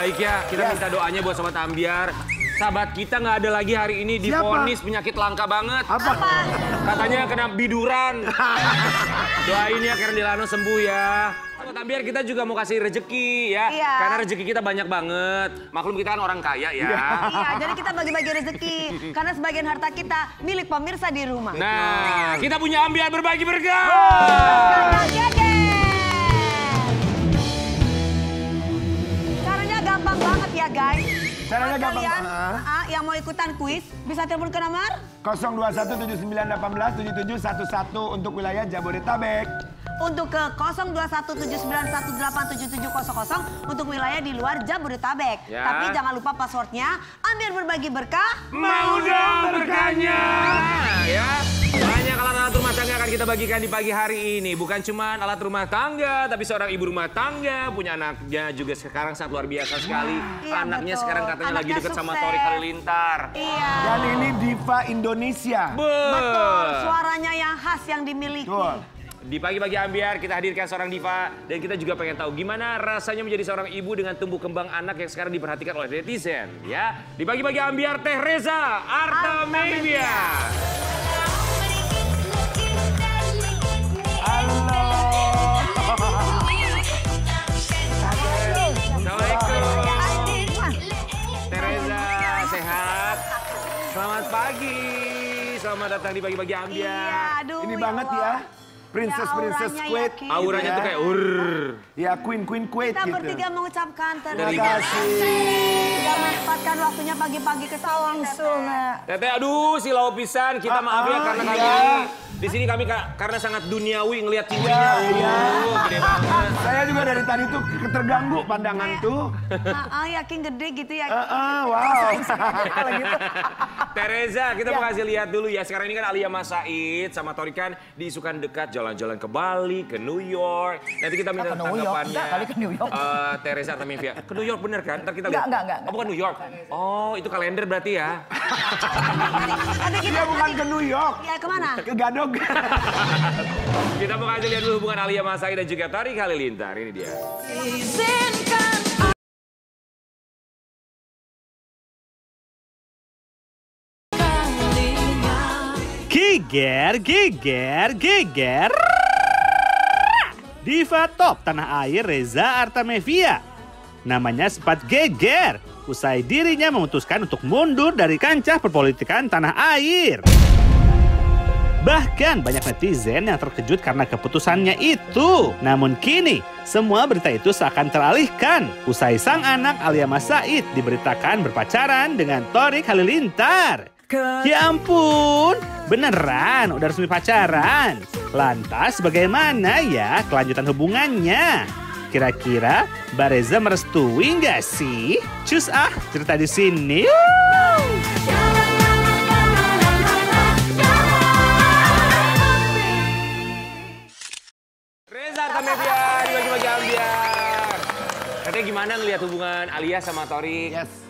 baik ya, kita minta doanya buat Sobat Ambiar. Sahabat kita nggak ada lagi hari ini divonis penyakit langka banget. Apa? Katanya kena biduran. Doain ya Karen Delano sembuh ya. Sobat Ambiar kita juga mau kasih rezeki ya. Iya. Karena rezeki kita banyak banget. Maklum kita kan orang kaya ya. Iya, jadi kita bagi-bagi rezeki. Karena sebagian harta kita milik pemirsa di rumah. Nah, kita punya Ambiar berbagi berkah. Caranya gampang banget ya guys. Caranya Buat gampang kalian banget. yang mau ikutan kuis bisa telepon ke nomor 02179187711 untuk wilayah Jabodetabek. untuk ke 021791887700 untuk wilayah di luar Jabodetabek. Ya. Tapi jangan lupa passwordnya Ambiar berbagi berkah. Mau dong berkahnya. Ya. Banyak alat-alat rumah tangga akan kita bagikan di pagi hari ini. Bukan cuma alat rumah tangga, tapi seorang ibu rumah tangga punya anaknya juga sekarang sangat luar biasa sekali. Iya, Anaknya betul. sekarang katanya lagi Anaknya deket sama sukses. Tori Halilintar. Iya. Dan ini diva Indonesia. Betul, suaranya yang khas yang dimiliki. Betul. Di pagi-pagi Ambiar kita hadirkan seorang diva dan kita juga pengen tahu gimana rasanya menjadi seorang ibu dengan tumbuh kembang anak yang sekarang diperhatikan oleh netizen. Ya, di pagi-pagi Ambiar Teh Reza Artamevia. Assalamualaikum. Teresa, sehat? Selamat pagi. Selamat datang di pagi-pagi Ambiar. Iya, aduh. Ini ya banget Allah. ya. Princess auranya Kuwait. yakin. Auranya tuh kayak Ya Queen Kuwait Kita gitu. bertiga mengucapkan Terima terima kasih. sudah menyempatkan waktunya pagi-pagi ke langsung. Teteh, aduh silau pisan. Kita maaf ya karena kami di sini kami karena sangat duniawi ngelihat cincinnya. Iya. Gede banget. Saya juga dari tadi tuh terganggu pandangan tuh. Yakin gede gitu ya. Wow. Kalau gitu. Teresa, kita mau kasih lihat dulu ya. Sekarang ini kan Alia Mas Said sama Tori kan diisukan dekat jalan-jalan ke Bali, ke New York. Nanti kita minta tanggapannya. Enggak, kali ke New York. Teresa Artamevia. Ke New York bener kan? Ntar kita Enggak, lihat. enggak. Oh, bukan New York. Oh, itu kalender berarti ya. Nanti kita Dia bukan ke New York. Ya kemana? Ke Gadog. Kita mau kasih lihat dulu hubungan Alia Mas Said dan juga Tori Halilintar. Ini dia. Geger, geger, geger. Diva top tanah air Reza Artamevia. Namanya sempat geger usai dirinya memutuskan untuk mundur dari kancah perpolitikan tanah air. Bahkan banyak netizen yang terkejut karena keputusannya itu. Namun kini, semua berita itu seakan teralihkan. Usai sang anak Alia Mas Said diberitakan berpacaran dengan Tori Halilintar. Ya ampun, beneran udah resmi pacaran. Lantas bagaimana ya kelanjutan hubungannya? Kira-kira Mbak Reza merestui nggak sih? Cus cerita di sini. Reza Artamevia di pagi-pagi Ambiar. Katanya gimana ngelihat hubungan Alia sama Tori? Yes.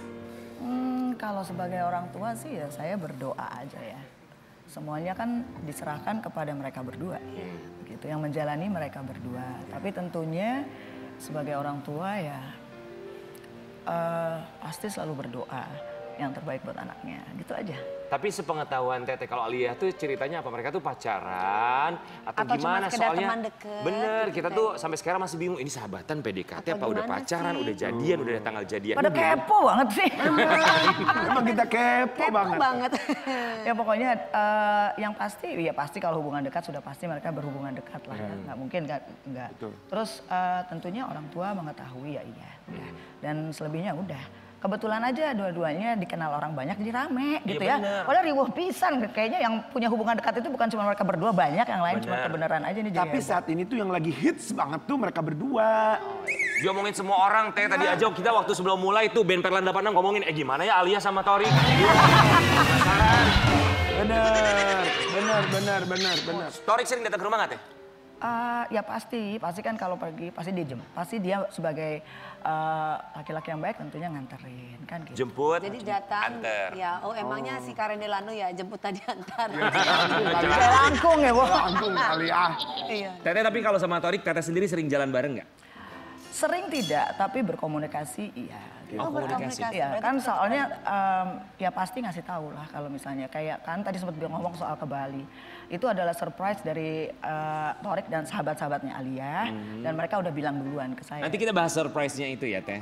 Kalau sebagai orang tua sih ya saya berdoa aja ya. Semuanya kan diserahkan kepada mereka berdua. Gitu, yang menjalani mereka berdua. Tapi tentunya sebagai orang tua ya pasti selalu berdoa yang terbaik buat anaknya. Gitu aja. Tapi sepengetahuan Teteh kalau Alia tuh ceritanya apa? Mereka tuh pacaran atau Atau cuma gimana? sekedar Soalnya teman deket, bener gitu kita kan. tuh sampai sekarang masih bingung. Ini sahabatan PDKT apa udah gimana pacaran, sih? udah jadian, udah ada tanggal jadian. Pada kepo banget sih. Emang kita kepo banget. banget. Ya pokoknya yang pasti, ya pasti kalau hubungan dekat sudah pasti mereka berhubungan dekat lah. Ya. Nggak mungkin nggak. Betul. Terus tentunya orang tua mengetahui ya iya. Udah. Dan selebihnya udah. Kebetulan aja dua-duanya dikenal orang banyak jadi rame gitu ya. Padahal riuh pisan kayaknya yang punya hubungan dekat itu bukan cuma mereka berdua, banyak yang lain cuma kebenaran aja nih. Tapi saat ini tuh yang lagi hits banget tuh mereka berdua. Diomongin semua orang, Teh. Tadi aja kita waktu sebelum mulai tuh band Perlan 86 ngomongin, gimana ya Alia sama Tori? Bener. Tori sering datang ke rumah nggak, Teh? Ya pasti kan kalau pergi pasti dia sebagai laki-laki yang baik tentunya nganterin kan gitu. Jemput, Jadi datang, anter. ya emangnya si Karen Delano ya jemput tadi antar. Kayak langkung ya, Bu. Langsung kali Iya. Teteh tapi kalau sama Tori, Teteh sendiri sering jalan bareng nggak? Sering tidak, tapi berkomunikasi iya Oh, komunikasi. Iya kan soalnya ya pasti ngasih tahu lah kalau misalnya kayak kan tadi sempat ngomong soal ke Bali. Itu adalah surprise dari Torik dan sahabat-sahabatnya Alia dan mereka udah bilang duluan ke saya. Nanti kita bahas surprise-nya itu ya, Teh.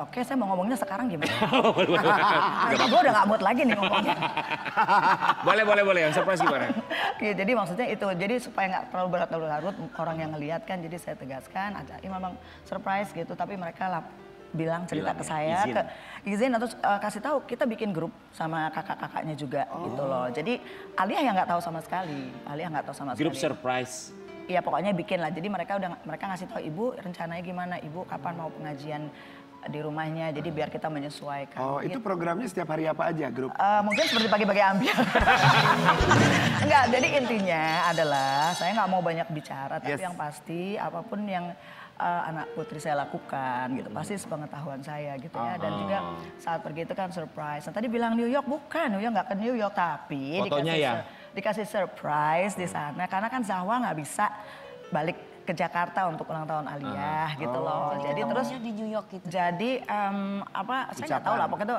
Oke, saya mau ngomongnya sekarang gimana? Gak Gue udah gak mood lagi nih ngomongnya. Boleh. Yang surprise gimana? Oke, jadi maksudnya itu, jadi supaya nggak terlalu berlarut-larut orang yang ngelihat kan, jadi saya tegaskan, ada ini memang surprise gitu, tapi mereka lah bilang cerita ke saya, izin atau kasih tahu kita bikin grup sama kakak-kakaknya juga gitu loh. Jadi Alia yang nggak tahu sama sekali, Grup surprise. Iya pokoknya bikin lah. Jadi mereka ngasih tahu ibu rencananya gimana, ibu kapan mau pengajian di rumahnya. Jadi biar kita menyesuaikan. Oh itu programnya setiap hari apa aja grup? Mungkin seperti pagi-pagi ambil. Enggak, jadi intinya adalah saya nggak mau banyak bicara, tapi yang pasti apapun yang anak putri saya lakukan gitu pasti sepengetahuan saya gitu ya. Dan juga saat pergi itu kan surprise. Nah, tadi bilang New York, bukan New York, nggak ke New York, tapi dikasih surprise di sana karena kan Zahwa nggak bisa balik ke Jakarta untuk ulang tahun Alia gitu loh. Jadi terus di New York gitu. Jadi saya nggak tahu lah pokoknya itu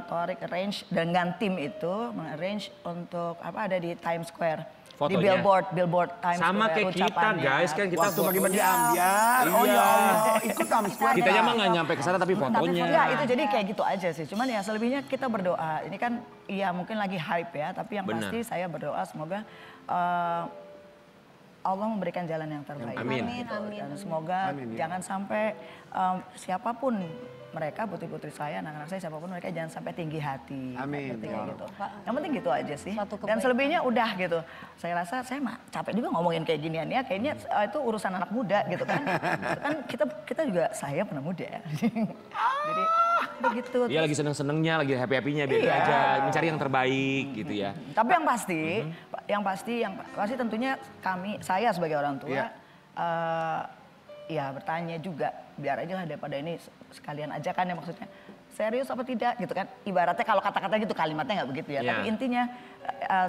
Torik arrange dengan tim itu arrange untuk ada di Times Square. Fotonya. Di billboard Times sama Square. Sama kayak kita guys, kan kita waktu bagi-bagi ambiar. Oh ya Allah, ikut Times Square. Kitanya mah nggak nyampe ke sana tapi fotonya. Ya itu jadi kayak gitu aja sih. Cuman ya selebihnya kita berdoa. Ini kan ya mungkin lagi hype ya, tapi yang pasti saya berdoa semoga Allah memberikan jalan yang terbaik. Amin. Dan semoga jangan sampai siapapun mereka, putri-putri saya, anak-anak saya, siapapun mereka jangan sampai tinggi hati. Amin. Gitu. Yang penting gitu aja sih. Dan selebihnya udah gitu. Saya rasa saya capek juga ngomongin kayak ginian ya. Kayaknya itu urusan anak muda gitu kan. Kan kita juga saya pernah muda. Jadi begitu. Dia lagi seneng-senengnya, lagi happy-happynya biar aja mencari yang terbaik gitu ya. Tapi yang pasti tentunya saya sebagai orang tua ya bertanya juga biar aja lah daripada ini sekalian aja kan ya maksudnya serius apa tidak gitu kan ibaratnya kalau kata-kata gitu kalimatnya nggak begitu ya tapi intinya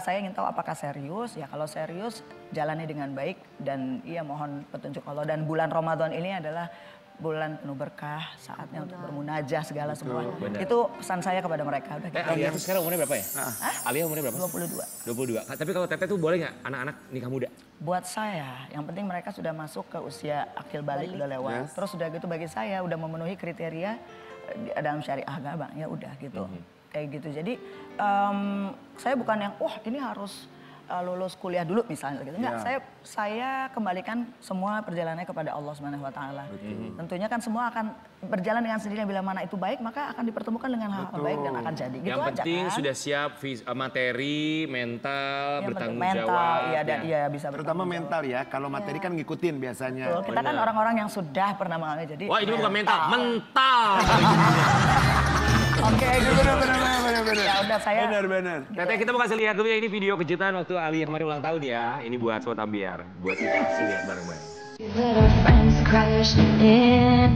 saya ingin tahu apakah serius ya kalau serius jalani dengan baik dan mohon petunjuk Allah dan bulan Ramadan ini adalah bulan penuh berkah, saatnya untuk bermunajah segala semua. Itu pesan saya kepada mereka. Udah gitu. Alia tuh sekarang umurnya berapa ya? Alia umurnya berapa? 22. 22. Tapi kalau Teteh tuh boleh nggak anak-anak nikah muda? Buat saya, yang penting mereka sudah masuk ke usia akil balik udah lewat. Terus udah gitu bagi saya udah memenuhi kriteria dalam syariah agama ya udah gitu. Kayak gitu. Jadi saya bukan yang ini harus lulus kuliah dulu misalnya gitu. Enggak, saya kembalikan semua perjalanannya kepada Allah Subhanahu wa taala. Tentunya kan semua akan berjalan dengan sendirinya bila mana itu baik maka akan dipertemukan dengan hal baik dan akan jadi gitu yang aja. Yang penting kan? Sudah siap materi, mental, bertanggung mental, jawab. Iya bisa terutama mental ya. Kalau materi kan ngikutin biasanya. Betul, kita kan orang-orang yang sudah pernah mengalami jadi. Wah, ini bukan mental. Oke, benar. Ya udah saya. Benar. Teteh kita mau kasih lihat dulu ya ini video kejutan waktu Alia kemarin ulang tahun ya. Ini buat Sobat Ambiar, buat kita kasih lihat bareng-bareng. Let our friends crash in.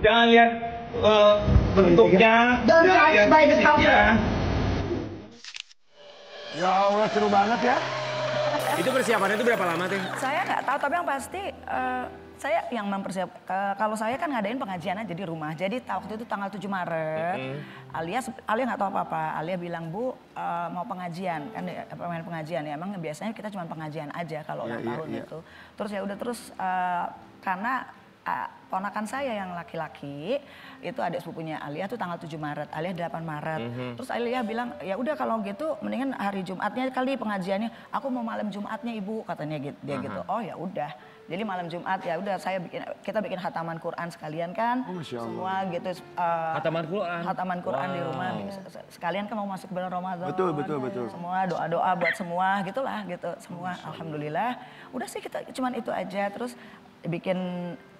Jangan lihat bentuknya. Don't judge by the cover. Ya Allah seru banget ya. Itu persiapannya itu berapa lama Teh? Saya nggak tahu tapi yang pasti saya yang mempersiapkan. Kalau saya kan ngadain pengajian aja di rumah. Jadi waktu itu tanggal 7 Maret. Alia nggak tahu apa-apa. Alia bilang Bu mau pengajian kan pengajian ya. Emang biasanya kita cuma pengajian aja kalau ulang tahun gitu. Terus ya udah karena ponakan saya yang laki-laki itu adik sepupunya Alia tuh tanggal 7 Maret, Alia 8 Maret. Terus Alia bilang, ya udah kalau gitu mendingan hari Jumatnya kali pengajiannya. Aku mau malam Jumatnya Ibu katanya gitu. Dia gitu. Oh ya udah. Jadi malam Jumat ya udah kita bikin khataman Quran sekalian kan. Semua gitu. Khataman Quran di rumah. Sekalian kan mau masuk bulan Ramadan. Betul. Semua doa-doa buat semua gitulah gitu. Semua alhamdulillah. Udah sih kita cuman itu aja terus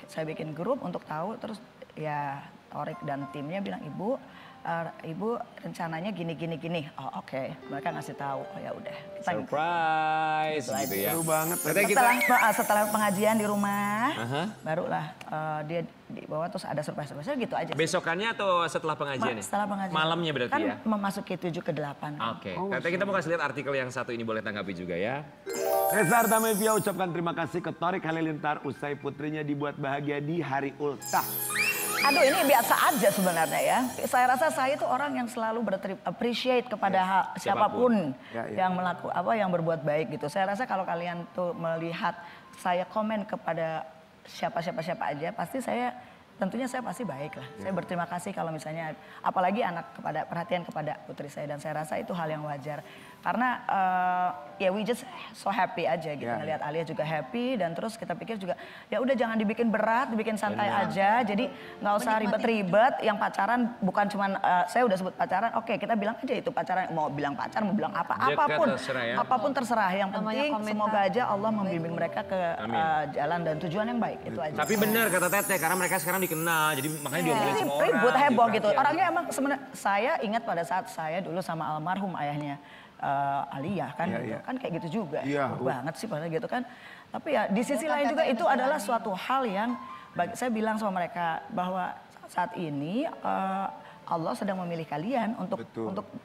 saya bikin grup untuk tahu terus ya Torik dan timnya bilang, Ibu rencananya gini. Oh oke, mereka ngasih tahu. Oh ya udah. Surprise gitu ya. Seru banget. Setelah pengajian di rumah, barulah dia dibawa terus ada surprise gitu aja. Besokannya atau setelah pengajian? Setelah pengajian. Malamnya berarti kan ya? memasuki 7 ke 8. Oke, katanya kita mau kasih lihat artikel yang satu ini, boleh tanggapi juga ya. Reza Artamevia ucapkan terima kasih ke Torik Halilintar usai putrinya dibuat bahagia di hari ultah. Aduh ini biasa aja sebenarnya ya. Saya rasa saya itu orang yang selalu appreciate kepada siapapun yang yang berbuat baik gitu. Saya rasa kalau kalian tuh melihat saya komen kepada siapa aja, pasti tentunya saya pasti baik lah. Saya berterima kasih kalau misalnya, apalagi perhatian kepada putri saya, dan saya rasa itu hal yang wajar. Karena ya we just so happy aja gitu, ngelihat Alia juga happy, dan terus kita pikir juga ya udah jangan dibikin berat, dibikin santai aja. Jadi nggak usah ribet-ribet. Yang pacaran bukan cuman saya udah sebut pacaran, oke kita bilang aja itu pacaran, mau bilang pacar, mau bilang apapun terserah. Yang penting semoga aja Allah membimbing mereka ke jalan dan tujuan yang baik, itu aja. Tapi benar kata Teteh, karena mereka sekarang dikenal, jadi makanya diomelin semua orang. Ribut heboh gitu. Orangnya emang sebenarnya, saya ingat pada saat saya dulu sama almarhum ayahnya Alia kan, gitu. Kan kayak gitu juga. Banget sih padahal gitu kan. Tapi ya di sisi lain juga itu adalah suatu hal yang saya bilang sama mereka bahwa saat ini Allah sedang memilih kalian untuk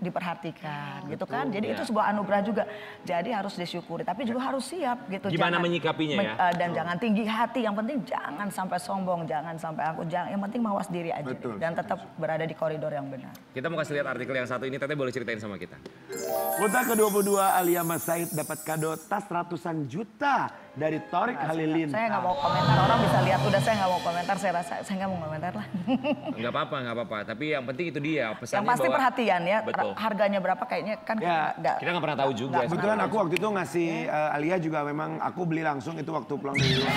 diperhatikan gitu kan. Jadi itu sebuah anugerah juga. Jadi harus disyukuri, tapi juga harus siap gitu. Gimana menyikapinya ya? Dan jangan tinggi hati, yang penting jangan sampai sombong, jangan sampai yang penting mawas diri aja. Dan tetap berada di koridor yang benar. Kita mau kasih lihat artikel yang satu ini, Teteh boleh ceritain sama kita. Ultah ke-22 Alia Mas Said dapat kado tas ratusan juta dari Torik Halilintar. Saya nggak mau komentar, orang bisa lihat udah saya nggak mau komentar, saya rasa saya nggak mau komentar lah. Nggak apa-apa. Tapi yang penting itu dia pesannya. Yang pasti bahwa, perhatian ya, betul. Harganya berapa kayaknya kan kita nggak pernah tahu juga. Kebetulan aku waktu itu ngasih Alia juga, memang aku beli langsung itu waktu pulang dari luar.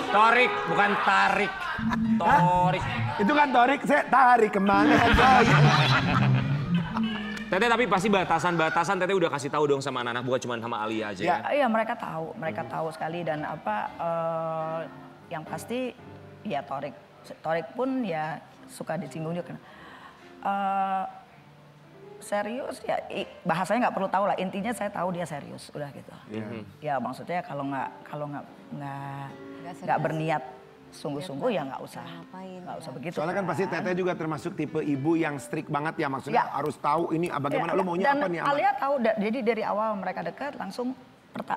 Torik, bukan tarik. Torik. Itu kan Torik, saya tarik kemana? Teteh tapi pasti batasan Teteh udah kasih tahu dong sama anak-anak, bukan cuma sama Alia aja ya? Iya mereka tahu sekali, dan yang pasti ya Torik pun ya suka disinggung juga. Serius ya bahasanya nggak perlu tahu lah, intinya saya tahu dia serius udah gitu. Ya maksudnya kalau nggak berniat sungguh-sungguh ya nggak usah begitu. Soalnya kan pasti Teteh juga termasuk tipe ibu yang strict banget ya, maksudnya harus tahu ini bagaimana lu maunya apa nih. Dan Alia tahu, jadi dari awal mereka dekat langsung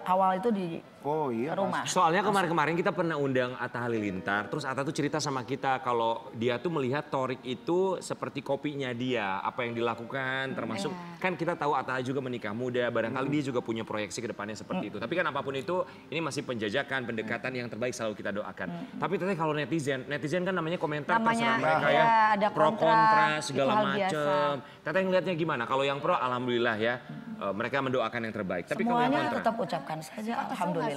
awal itu di rumah. Soalnya kemarin-kemarin kita pernah undang Atta Halilintar, terus Atta tuh cerita sama kita kalau dia tuh melihat Torik itu seperti kopinya dia, apa yang dilakukan, termasuk kan kita tahu Atta juga menikah muda, barangkali dia juga punya proyeksi ke depannya seperti itu. Tapi kan apapun itu, ini masih penjajakan, pendekatan yang terbaik selalu kita doakan. Tapi Teteh kalau netizen kan namanya komentar terserah mereka ya, pro kontra segala macem. Teteh ngelihatnya gimana? Kalau yang pro alhamdulillah ya, mereka mendoakan yang terbaik. Tapi kalau yang semuanya kontra, tetap ucapkan saja alhamdulillah.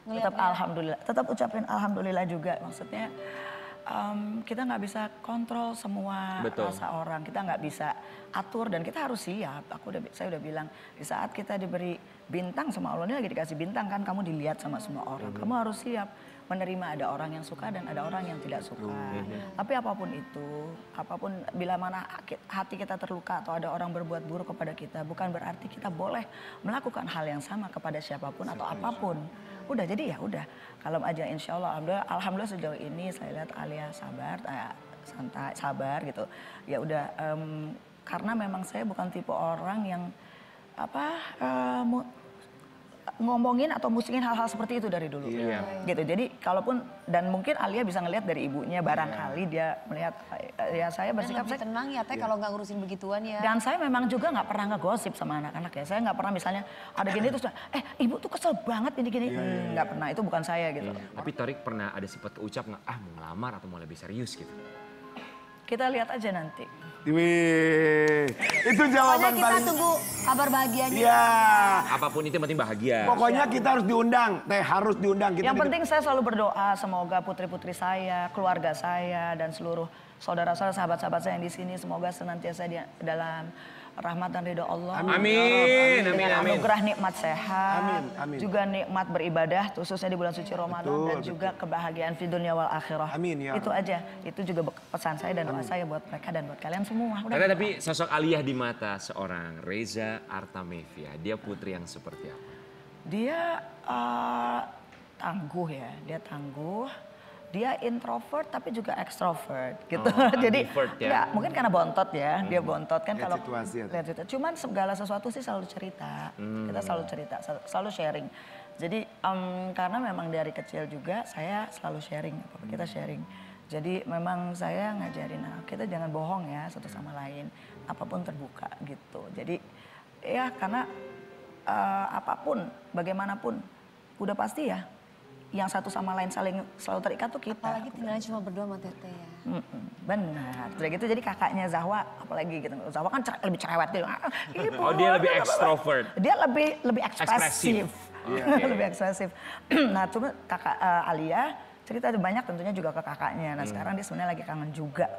Tetap alhamdulillah. Tetap ucapin alhamdulillah juga. Maksudnya kita nggak bisa kontrol semua rasa orang. Kita nggak bisa atur, dan kita harus siap. Saya udah bilang, di saat kita diberi bintang sama Allah, ini lagi dikasih bintang kan, kamu dilihat sama semua orang. Kamu harus siap menerima ada orang yang suka dan ada orang yang tidak suka. Tapi apapun itu, bila mana hati kita terluka atau ada orang berbuat buruk kepada kita, bukan berarti kita boleh melakukan hal yang sama kepada siapapun atau apapun. Udah, jadi ya udah. Kalau aja insya Allah, alhamdulillah sejauh ini saya lihat Alia sabar, santai, sabar gitu. Ya udah, karena memang saya bukan tipe orang yang ngomongin atau musingin hal-hal seperti itu dari dulu. Gitu. Jadi kalaupun, dan mungkin Alia bisa ngelihat dari ibunya, barangkali dia melihat ya saya bersikap lebih tenang ya Teh kalau nggak ngurusin begituan ya. Dan saya memang juga nggak pernah ngegosip sama anak-anak ya. Saya nggak pernah misalnya ada gini terus ibu tuh kesel banget ini. Nggak pernah, itu bukan saya gitu. Tapi Torik pernah ada sempat ucap nggak, mau ngelamar atau mau lebih serius gitu? Kita lihat aja nanti. Wih, itu jawaban kita tunggu kabar bahagianya. Iya. Apapun itu yang penting bahagia. Pokoknya kita harus diundang, Teh harus diundang. Yang penting saya selalu berdoa semoga putri-putri saya, keluarga saya, dan seluruh saudara-saudara, sahabat-sahabat saya yang di sini semoga senantiasa dalam rahmat dan ridho Allah. Amin. Dengan Amin. anugerah nikmat sehat. Amin, amin. Juga nikmat beribadah, khususnya di bulan suci Ramadan. Betul, Dan juga kebahagiaan di dunia wal akhirah. Amin, ya Itu Allah. aja. Itu juga pesan saya dan doa saya buat mereka dan buat kalian semua. Tete, tapi sosok Aliyah di mata seorang Reza Artamevia, dia putri yang seperti apa? Dia tangguh ya, dia tangguh. Dia introvert tapi juga extrovert gitu. Jadi ambivert ya. ya, mungkin karena bontot ya, dia bontot kan Lihat kalau situasi ya. lihat situasi. Cuman segala sesuatu sih selalu cerita. Kita selalu cerita, selalu sharing. Jadi karena memang dari kecil juga saya selalu sharing, kita sharing. Jadi memang saya ngajarin kita jangan bohong ya satu sama lain, apapun terbuka gitu. Jadi ya karena apapun, bagaimanapun, udah pasti ya yang satu sama lain selalu terikat tuh kita. Apalagi tinggalnya cuma berdua sama Tete ya. Benar. Udah gitu jadi kakaknya Zahwa apalagi gitu. Zahwa kan lebih cerewet gitu. Oh, dia lebih extrovert. Dia lebih ekspresif. Oke. Lebih ekspresif. Nah, cuma kakak Alia cerita banyak tentunya juga ke kakaknya. Nah, sekarang dia sebenarnya lagi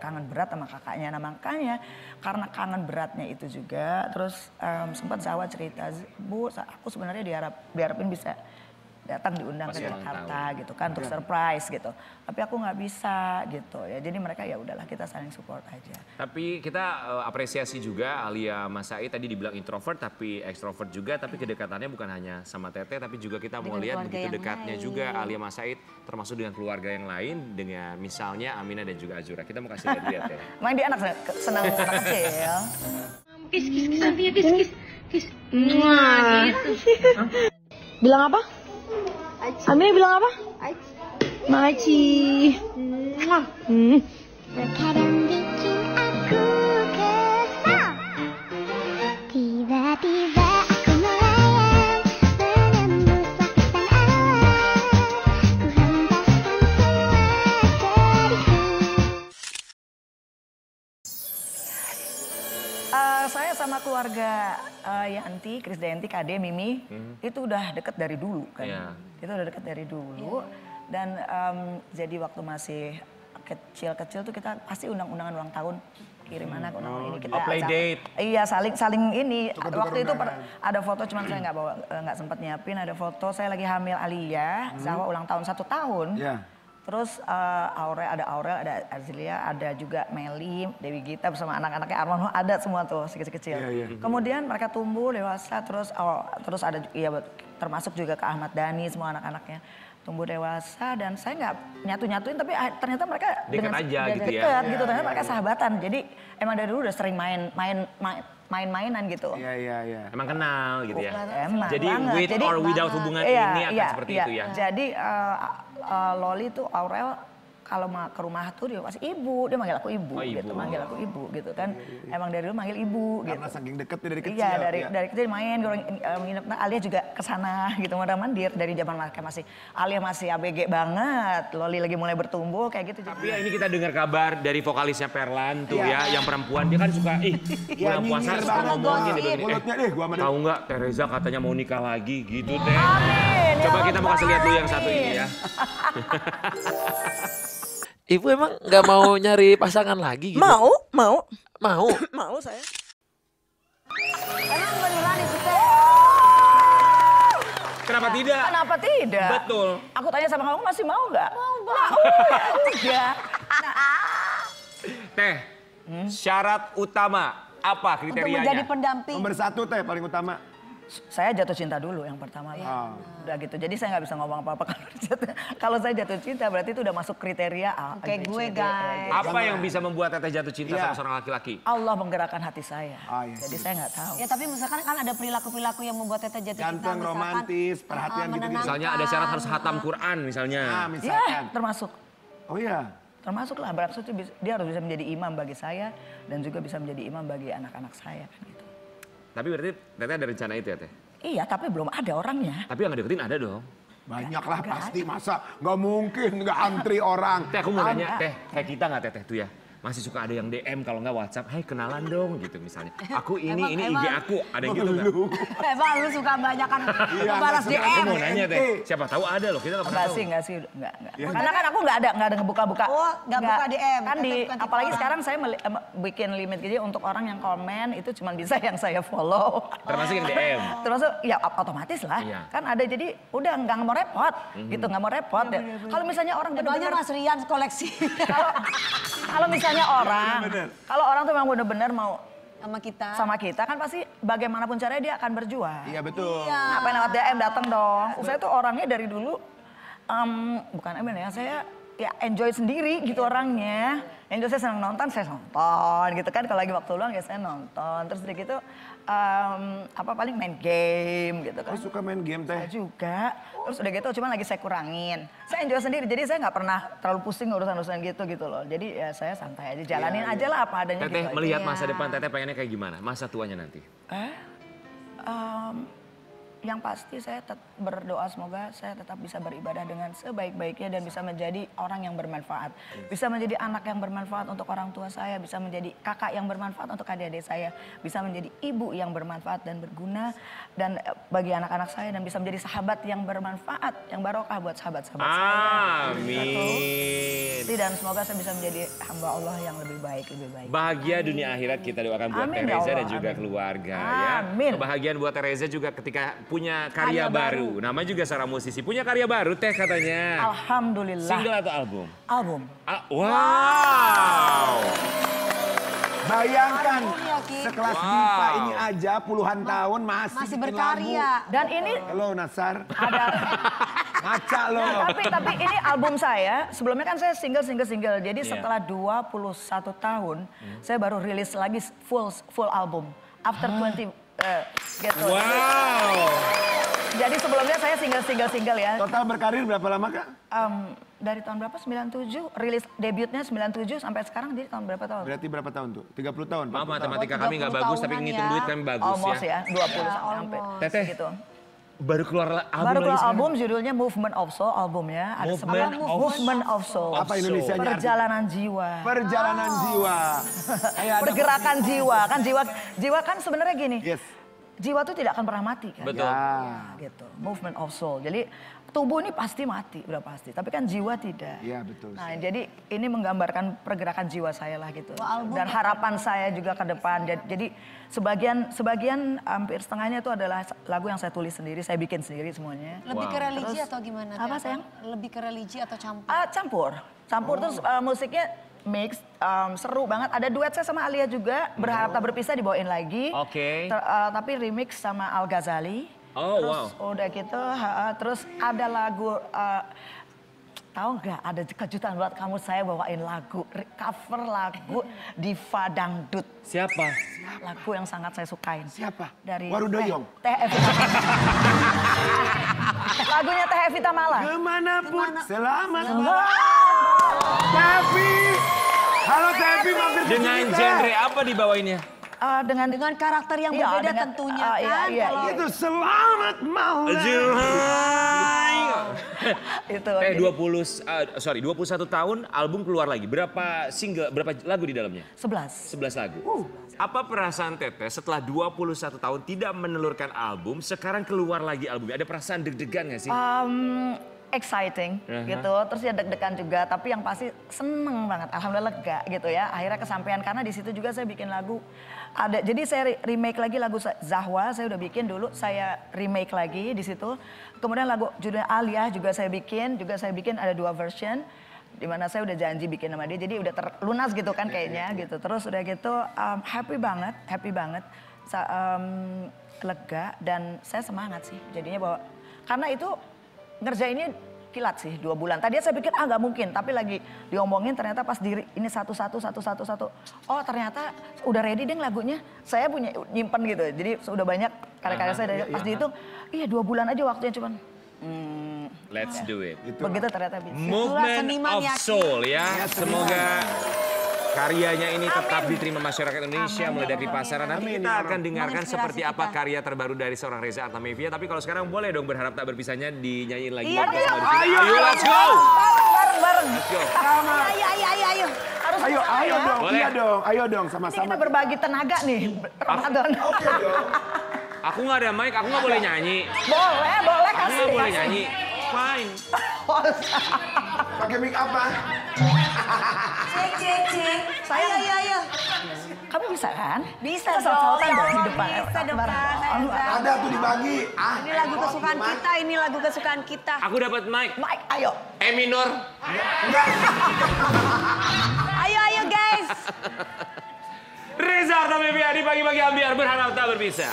kangen berat sama kakaknya. Nah, makanya karena kangen beratnya itu juga terus sempat Zahwa cerita, "Bu, aku sebenarnya diharapin bisa datang diundang Pas ke ulang Jakarta gitu kan untuk surprise gitu. Tapi aku nggak bisa gitu ya. Jadi mereka ya udahlah kita saling support aja. Tapi kita apresiasi juga Alia Mas Said tadi dibilang introvert tapi extrovert juga, tapi kedekatannya bukan hanya sama Tete tapi juga kita mau Dengan lihat keluarga begitu yang dekatnya lain. juga Alia Mas Said termasuk dengan keluarga yang lain dengan misalnya Amina dan juga Azura. Kita mau kasih lihat ya. Emang dia anak senang anak kecil. Kis nanti ya kis. Mwah, gitu. Bilang apa? Amina bilang apa? Maci. Terkadang bikin aku kesal. Tiba-tiba aku melayang menembus lautan awan. Ku hempaskan semua diriku. Saya sama keluarga Yanti, Krisdayanti, Kade, Mimi itu udah deket dari dulu kan. Iya. Itu udah deket dari dulu dan jadi waktu masih kecil-kecil tuh kita pasti undang-undangan ulang tahun kiriman aku ini kita play date. Iya saling ini Tukar-tukar waktu itu undangan. ada foto cuman saya nggak sempat nyiapin ada foto saya lagi hamil Alia Zahwa ulang tahun 1 tahun. Ya. Terus Aurel, ada Arzilia, ada juga Meli, Dewi Gita bersama anak-anaknya Arman, ada semua tuh kecil-kecil. Iya, iya. Kemudian mereka tumbuh dewasa, terus ada termasuk juga ke Ahmad Dhani semua anak-anaknya tumbuh dewasa dan saya nggak nyatuin tapi ternyata mereka Dekat aja gitu ya. dekat gitu, ternyata mereka sahabatan. Jadi emang dari dulu udah sering main-mainan gitu. Iya. Emang kenal gitu ya. Emang Jadi banget. with or without hubungan ini akan seperti itu ya. Jadi Loli tuh Aurel kalau ke rumah tuh dia pasti ibu, dia manggil aku ibu, Oh, ibu. gitu, manggil aku ibu gitu kan. Emang dari dulu manggil ibu Karena gitu. saking deket dari kecil. Iya ya. dari kecil main, nginep. Nah, Alia juga kesana gitu, mondar-mandir dari zaman mereka Alia masih ABG banget, Loli lagi mulai bertumbuh kayak gitu. Tapi ya ini kita dengar kabar dari vokalisnya Perlan tuh ya, yang perempuan dia kan suka bulan puasa nyinyir suka banget. ngomongin gitu. Mulutnya deh gua sama dia. Tahu nggak Teresa katanya mau nikah lagi gitu teh. Amin, ya Coba kita mau kasih lihat dulu yang Rabbal satu ini ya. Ibu emang nggak mau nyari pasangan lagi gitu? Mau. Mau saya. Emang beneran itu teh? Kenapa tidak? Kenapa tidak? Betul. Aku tanya sama kamu masih mau nggak? Mau ya udah. Teh, syarat utama apa Untuk kriterianya? menjadi pendamping. Nomor 1 teh paling utama. Saya jatuh cinta dulu yang pertama lah. Udah gitu. Jadi saya nggak bisa ngomong apa-apa kalau saya jatuh cinta berarti itu udah masuk kriteria A. Kayak B, gue, C, D, E, guys. gitu. Apa yang bisa membuat Teteh jatuh cinta Iya. sama seorang laki-laki? Allah menggerakkan hati saya. Ah, iya. Jadi saya nggak tahu. Ya tapi misalkan kan ada perilaku-perilaku yang membuat Tete jatuh cinta. Ganteng, misalkan, romantis, perhatian gitu-gitu. menenangkan. Misalnya ada syarat harus hatam Quran misalnya. Nah, Ya, misalkan. termasuk. Oh iya. Termasuklah berarti dia harus bisa menjadi imam bagi saya dan juga bisa menjadi imam bagi anak-anak saya kan gitu. Tapi berarti Teteh ada rencana itu ya Teh? Iya, tapi belum ada orangnya. Tapi yang ngedeketin ada dong. Banyak lah pasti, masa nggak mungkin nggak antri orang. Teh aku mau nanya, Teh kayak kita nggak Teteh tuh ya? masih suka ada yang DM kalau nggak WhatsApp, "Hai kenalan dong," gitu misalnya. Aku ini IG aku, ada yang gitu nggak? Emang lu suka banyakan balas DM. Aku mau nanya Teh, siapa tahu ada loh, kita nggak pernah tahu. Enggak sih. Karena kan aku nggak ada ngebuka-buka. Oh, nggak buka DM. Kan Bukan tipe apalagi orang. sekarang saya bikin limit gitu untuk orang yang komen itu cuma bisa yang saya follow. Termasuk yang DM. Termasuk ya otomatis lah. Iya. Kan ada jadi udah nggak mau repot gitu, nggak mau repot ya. Kalau misalnya orang Doanya benar-benar Mas Rian koleksi. kalau misalnya kalau orang tuh memang benar-benar mau sama kita. kan pasti bagaimanapun caranya dia akan berjuang. Iya betul. Ngapain lewat DM datang dong. Saya tuh orangnya dari dulu bukan saya ya enjoy sendiri gitu orangnya. Enjoy, saya senang nonton, saya nonton gitu kan. Kalau lagi waktu luang ya saya nonton. Terus udah gitu paling main game gitu kan. Aku suka main game Teh. Saya juga. Terus udah gitu cuman lagi saya kurangin. Saya enjoy sendiri jadi saya nggak pernah terlalu pusing urusan-urusan gitu loh. Jadi ya saya santai aja, jalanin aja lah apa adanya Teteh gitu. melihat masa depan Teteh pengennya kayak gimana? Masa tuanya nanti? Yang pasti saya berdoa semoga saya tetap bisa beribadah dengan sebaik-baiknya dan bisa menjadi orang yang bermanfaat. Bisa menjadi anak yang bermanfaat untuk orang tua saya, bisa menjadi kakak yang bermanfaat untuk adik-adik saya, bisa menjadi ibu yang bermanfaat dan berguna dan bagi anak-anak saya dan bisa menjadi sahabat yang bermanfaat, yang barokah buat sahabat-sahabat saya. Amin. Dan semoga saya bisa menjadi hamba Allah yang lebih baik. Bahagia dunia akhirat kita doakan buat Amin, Tereza ya dan Allah, juga amin. keluarga Amin. ya. Kebahagiaan buat Tereza juga ketika punya karya baru. Namanya juga seorang musisi. Punya karya baru Teh katanya. Alhamdulillah. Single atau album? Album. Wow. Bayangkan Alhamdulillah, Ki. sekelas Wow. Diva ini aja puluhan tahun masih bikin berkarya. lagu. Dan ini Halo Nasar. ada Ngaca lo. tapi ini album saya, sebelumnya kan saya single. Jadi Iya. setelah 21 tahun, saya baru rilis lagi full album. After 20 gitu. Wow. Jadi sebelumnya saya single ya. Total berkarir berapa lama Kak? Dari tahun berapa? 97, rilis debutnya 97 sampai sekarang jadi tahun berapa tahun? Berarti berapa tahun tuh? 30 tahun? Maaf 40 tahun? matematika kami nggak bagus tapi 30 ngitung tahunan duit kami bagus Almost ya. ya, 20 sampai hampir. Teteh. Gitu. Baru keluar album Baru lagi keluar sekarang? album judulnya Movement of Soul albumnya. Ada Movement Movement of Soul. Apa Indonesianya? Perjalanan jiwa. Perjalanan jiwa. Kayak ada Pergerakan jiwa kan jiwa kan sebenarnya gini. Yes. Jiwa tuh tidak akan pernah mati kan. Betul. Ya. Gitu. Movement of soul. Jadi tubuh ini pasti mati, udah pasti. Tapi kan jiwa tidak. Iya betul. Nah, jadi ini menggambarkan pergerakan jiwa saya lah gitu. Wah, album Dan harapan saya juga ke depan. Jadi sebagian hampir setengahnya itu adalah lagu yang saya tulis sendiri, saya bikin sendiri semuanya. Lebih ke religi Terus, atau gimana? apa, Teh? sayang? Lebih ke religi atau campur? Campur terus musiknya mix, seru banget. Ada duet saya sama Alia juga, Berharap Tak Berpisah dibawain lagi. Oke. Tapi remix sama Al Ghazali. Oh, Terus udah gitu, terus ada lagu, tahu nggak ada kejutan buat kamu, saya bawain lagu, cover lagu Diva Dangdut. Siapa? Lagu yang sangat saya sukain. Siapa? Dari Warudoyong. Teh Evita. Lagunya Teh Evita Mala. Kemanapun selamat Tevi. Halo Tevi mampir ke Dengan sini, Teh. genre apa dibawainnya? Dengan karakter yang Iya, berbeda dengan, tentunya iya, kan. iya, Kalau- iya. Itu selamat malam. Itu. Teh jadi 21 tahun album keluar lagi. Berapa single, berapa lagu di dalamnya? 11. 11 lagu. Apa perasaan Teteh setelah 21 tahun tidak menelurkan album, sekarang keluar lagi albumnya? Ada perasaan deg-degan nggak sih? Exciting gitu, terus ya deg-degan juga, tapi yang pasti seneng banget, alhamdulillah lega gitu ya. Akhirnya kesampaian karena di situ juga saya bikin lagu. Jadi saya remake lagi lagu Zahwa, saya udah bikin dulu, saya remake lagi di situ. Kemudian lagu judulnya Alia juga saya bikin ada 2 version. Dimana saya udah janji bikin sama dia, jadi udah terlunas gitu kan kayaknya gitu. Terus udah gitu happy banget, lega dan saya semangat sih jadinya bahwa karena itu ngerjainnya kilat sih 2 bulan. Tadinya saya pikir nggak mungkin, tapi lagi diomongin ternyata pas diri ini satu. Oh ternyata udah ready deh lagunya. Saya punya nyimpen gitu, jadi sudah banyak karya-karya saya. Pas dihitung, iya 2 bulan aja waktunya cuman. Let's do it. Begitu ternyata bisa. Movement seniman of ya, Soul ya. Semoga karyanya ini tetap diterima masyarakat Indonesia, meledak di pasaran. Nanti kita akan dengarkan Menginspirasi seperti apa kita. karya terbaru dari seorang Reza Artamevia. Tapi kalau sekarang boleh dong Berharap Tak Berpisahnya dinyanyiin lagi. Iya, bersama ayo, di sini. Ayo, let's go! Bareng. Let's go. Ayo. Harus Ayo dong, Boleh. iya dong, ayo dong Ini sama-sama. kita berbagi tenaga nih, Ramadan. Aku nggak ada mic, aku nggak boleh nyanyi. Boleh, Aku kasih. nggak boleh kasih. nyanyi. Fine. Pakai mic apa? Cek. Ayo. Kamu bisa kan? Bisa Kita dong. saut-sautan dong di depan. Bisa depan. Ada tuh dibagi. Ini lagu kesukaan kita, ini lagu kesukaan kita. Aku dapat mic. Mike, ayo. E minor. Ayo guys. Reza Artamevia di pagi-pagi ambiar berharap tak berpisah.